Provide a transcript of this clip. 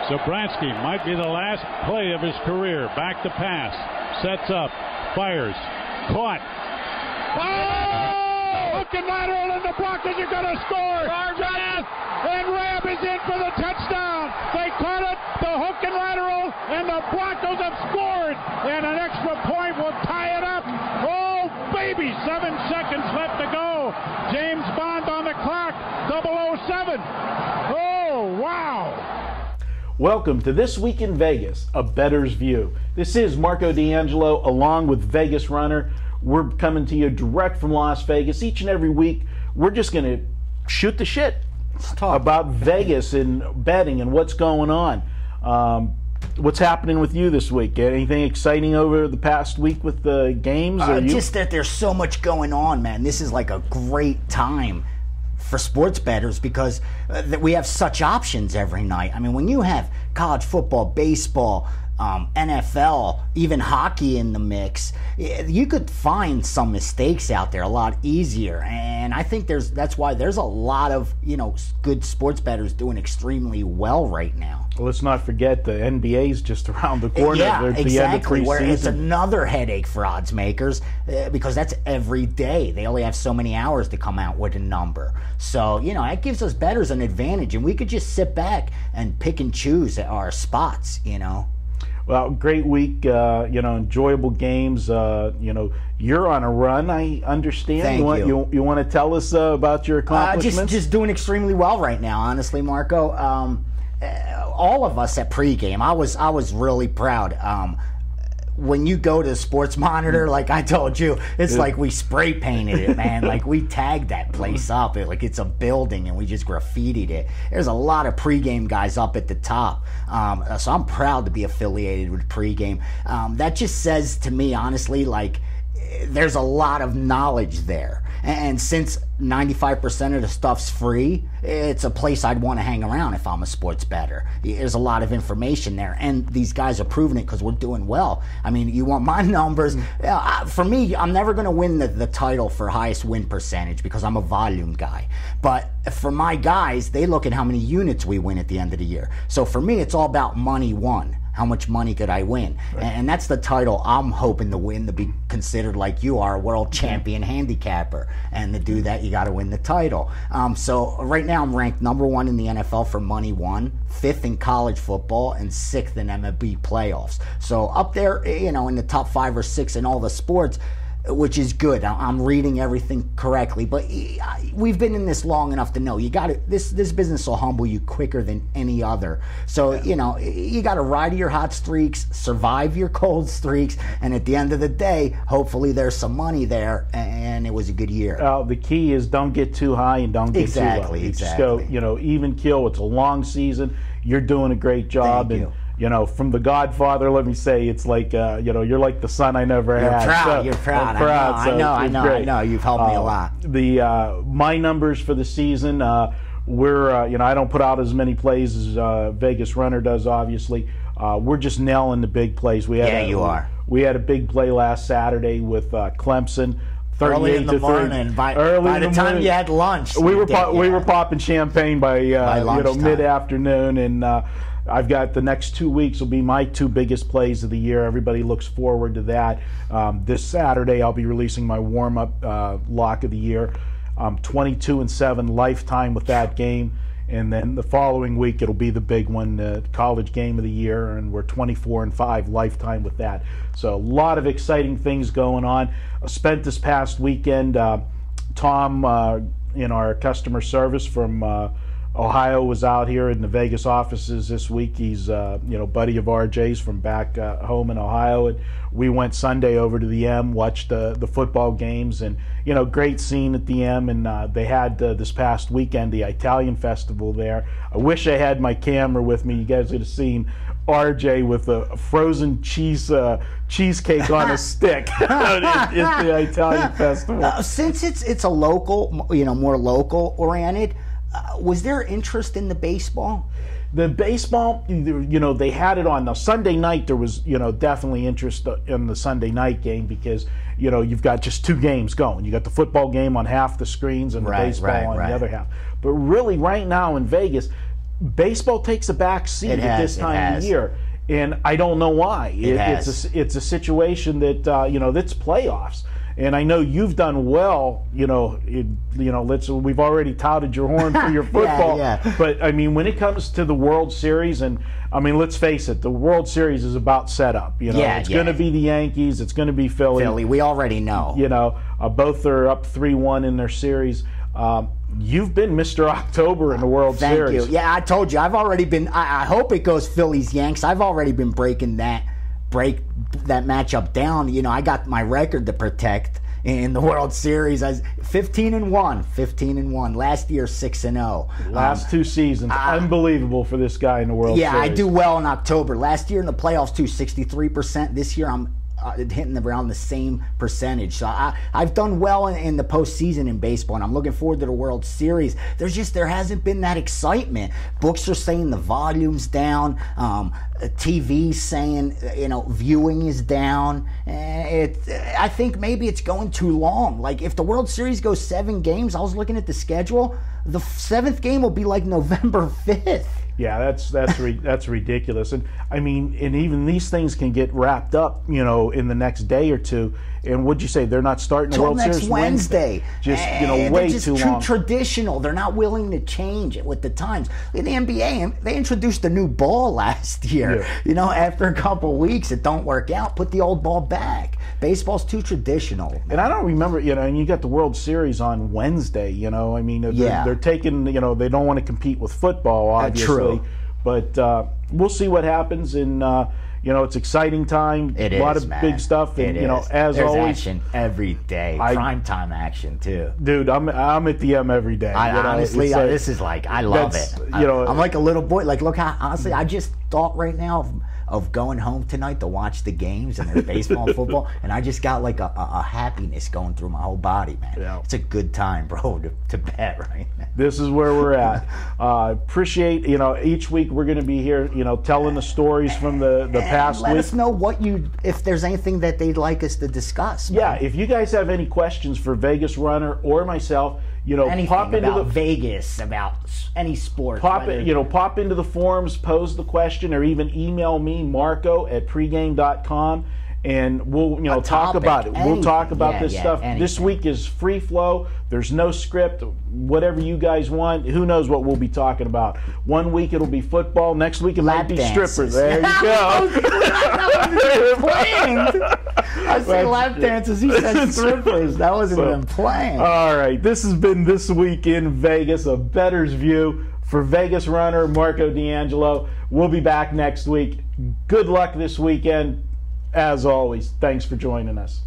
Zabransky might be the last play of his career. Back to pass. Sets up. Fires. Caught. Oh! Hook and lateral, and the Broncos are going to score. And Rabb is in for the touchdown. They caught it, the hook and lateral, and the Broncos have scored. And an extra point will tie it up. Oh, baby, 7 seconds left to go. James Bond on the clock, 007. Oh, wow. Welcome to This Week in Vegas, a Bettors View. This is Marco D'Angelo along with Vegas Runner. We're coming to you direct from Las Vegas. Each and every week, we're just going to shoot the shit about Vegas and betting and what's going on. What's happening with you this week? Anything exciting over the past week with the games? Just that there's so much going on, man. This is like a great time for sports bettors because we have such options every night. I mean, when you have college football, baseball, NFL, even hockey in the mix, you could find some mistakes out there a lot easier. And I think that's why there's a lot of good sports bettors doing extremely well right now. Well, let's not forget the NBA's just around the corner. Yeah, exactly. Where it's season. Another headache for odds makers because that's every day. They only have so many hours to come out with a number. So that gives us bettors an advantage, and we could just sit back and pick and choose our spots. Well, great week, enjoyable games. You're on a run, I understand. Thank you. You want to tell us about your accomplishments? Just doing extremely well right now, honestly, Marco. All of us at pregame, I was really proud. When you go to Sports Monitor, like I told you, it's like we spray painted it, man. Like we tagged that place up. Like it's a building and we just graffitied it. There's a lot of pregame guys up at the top. So I'm proud to be affiliated with pregame. That just says to me, honestly, like there's a lot of knowledge there. And since 95% of the stuff's free, it's a place I'd want to hang around if I'm a sports bettor. There's a lot of information there, and these guys are proving it because we're doing well. I mean, you want my numbers. For me, I'm never going to win the title for highest win percentage because I'm a volume guy. But for my guys, they look at how many units we win at the end of the year. So for me, it's all about money won. How much money could I win? Right. And that's the title I'm hoping to win, to be considered like you are, a world champion handicapper. And to do that, you got to win the title. So right now I'm ranked #1 in the NFL for money won, 5th in college football, and 6th in MLB playoffs. So up there, in the top 5 or 6 in all the sports, which is good. I'm reading everything correctly, but we've been in this long enough to know you got to. This business will humble you quicker than any other. So you got to ride your hot streaks, survive your cold streaks, and at the end of the day, hopefully there's some money there, and it was a good year. The key is don't get too high and don't get too low. Exactly. Just go, even kill. It's a long season. You're doing a great job. Thank you. From The Godfather, let me say, it's like, you're like the son I never had. You're proud. I'm proud. I know. You've helped me a lot. My numbers for the season, we're, I don't put out as many plays as Vegas Runner does, obviously. We're just nailing the big plays. You are. We had a big play last Saturday with Clemson. Early in the morning. By the time you had lunch, we were popping champagne by mid-afternoon, and I've got the next 2 weeks will be my 2 biggest plays of the year. Everybody looks forward to that. This Saturday I'll be releasing my warm-up lock of the year. 22-7 lifetime with that game. And then the following week it'll be the big one, college game of the year, and we're 24-5 lifetime with that. So a lot of exciting things going on. I spent this past weekend, Tom in our customer service from Ohio was out here in the Vegas offices this week. He's buddy of RJ's from back home in Ohio, and we went Sunday over to the M, watched the football games, and great scene at the M. And they had this past weekend the Italian festival there. I wish I had my camera with me. You guys would have seen RJ with a frozen cheesecake on a stick at the Italian festival. Since it's a local, more local oriented. Was there interest in the baseball? The baseball, they had it on. Now, Sunday night, there was, definitely interest in the Sunday night game because, you've got just 2 games going. You got the football game on half the screens and the baseball on the other half. But really, right now in Vegas, baseball takes a back seat at this time of the year. And I don't know why. It's a situation that that's playoffs, and I know you've done well. We've already touted your horn for your football, but I mean, when it comes to the World Series, and I mean, let's face it, the World Series is about setup. It's going to be the Yankees, it's going to be Philly. We already know. Both are up 3-1 in their series. You've been Mr. October in the World Series. Thank you. Yeah, I told you. I've already been. I hope it goes Phillies Yanks. I've already been breaking that matchup down. I got my record to protect in the World Series. I was 15-1. 15-1. Last year 6-0. Last 2 seasons, unbelievable for this guy in the World Series. Yeah, I do well in October. Last year in the playoffs too, 63%. This year I'm hitting around the same percentage. So I've done well in the postseason in baseball, and I'm looking forward to the World Series. There hasn't been that excitement. Books are saying the volume's down. TV's saying viewing is down. I think maybe it's going too long. Like if the World Series goes 7 games, I was looking at the schedule. The 7th game will be like November 5th. Yeah, that's ridiculous. And I mean, and even these things can get wrapped up, in the next day or two. And what'd you say? They're not starting the World Series Wednesday. Just way too long. Traditional. They're not willing to change it with the times. In the NBA, they introduced a new ball last year. Yeah. After a couple weeks, it don't work out. Put the old ball back. Baseball's too traditional. Man. And I don't remember, and you got the World Series on Wednesday. I mean, they're taking, they don't want to compete with football, obviously. True. But we'll see what happens, and it's exciting time. It is, a lot of man. big stuff, and as There's always, action every day. Prime time action too. Dude, I'm at the M every day. Honestly, this is like I love it. I'm like a little boy. Like, look, honestly, I just thought right now of going home tonight to watch the games and there's baseball and football, and I just got like a happiness going through my whole body, man. Yeah. It's a good time, bro, to bet right now. This is where we're at. Appreciate, each week we're going to be here, telling the stories from the past week. Let us know if there's anything that they'd like us to discuss. Man. Yeah, if you guys have any questions for Vegas Runner or myself, anything pop into about Vegas, about any sport. Pop into the forums, pose the question, or even email me, marco@pregame.com, and we'll talk about it. We'll talk about this stuff. Anything. This week is free flow. There's no script. Whatever you guys want. Who knows what we'll be talking about? One week it'll be football. Next week it might be strippers. There you go. I said lap dances. He said strippers. That wasn't even planned. All right. This has been This Week in Vegas, a Bettors View. For Vegas Runner, Marco D'Angelo. We'll be back next week. Good luck this weekend. As always, thanks for joining us.